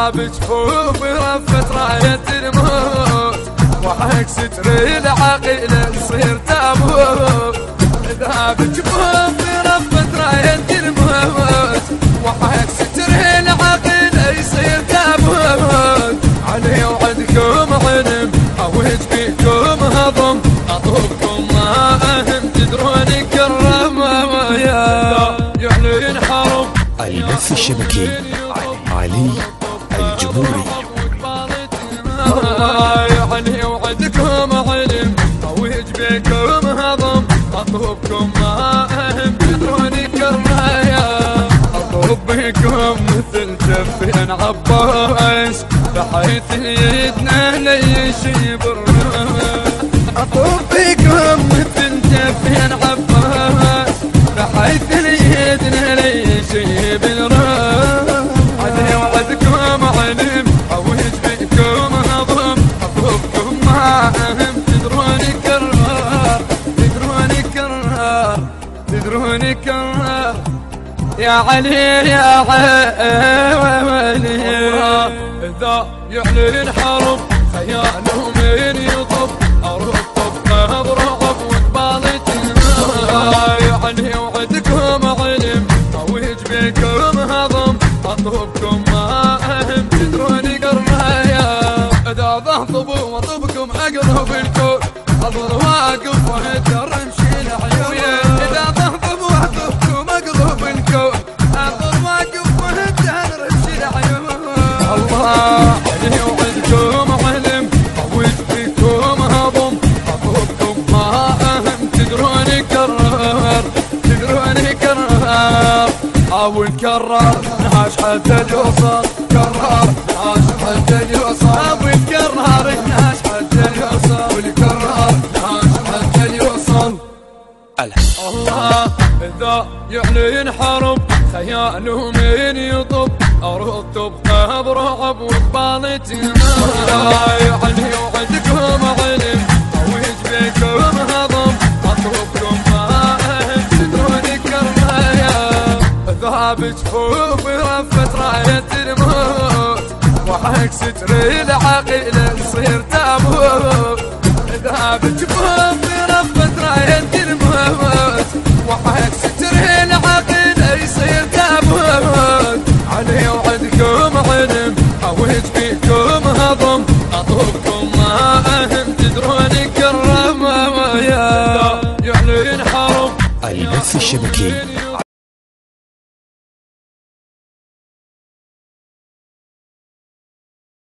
بجفوف رفت راية الموت وحق ستر العقيلة يصير تابوت. إذا بجفوف رفت راية الموت وحق ستر العقيلة يصير تابوت. علي وعدكم علم أوج بيكم هضم أطوبكم ما أهم تدرون كرم يا يعلن حرب. البث الشبكي علي الجمهوري. يعني وعدكم علم أوج بيكم هضم أطوبكم ما أهم تدرون كرم. أطوب بكم مثل جفين عباس بحيث يدنا ليشيب الراس. أطوب بكم مثل جفين عباس بحيث يدنا ليشيب الراس. علي وعدكم علم أوج بكم هضم أطوبكم ما أهم تدرون كرار تدرون كرار تدرون كرار. يا علي يا علي إذا يعلن حرب خياله من يطب أرطب أضرب وقبالة يعني وعدكم علم أوج بكم هضم أطوبكم ما أهم تدرون قرنايا. إذا ضهطبوا وطبكم أقرب الكون أظل واقف وهدر امشي العيون. إذا ضهطبوا وطبكم أقرب الكون أظل واقف وهدر امشي العيون. الله علي وعدكم علم أوج بكم هضم أطوبكم ما أهم تدرون كرار تدرون كرار. أو الكرار نهاش حتى الوصل كرار نهاش حتى الوصل. أو الكرار نهاش حتى الوصل والكرار نهاش حتى الوصل. الله إذا يعلن حرب خياله من يطب أرطب أضرب وقبالة يعني وعدكم علم أوج بكم هضم أطوبكم ما أهم تدرون كرنايا. إذا بجفوف رفت راية الموت وحق ستر العقيلة يصير تابوت. إذا بجفوف رفت راية الموت وحق ستر العقيلة يصير تابوت. علي وعدكم علم أوج بيكم هضم أطوبكم ما أهم تدرون كرم يا يعلن حرب. البث الشبكي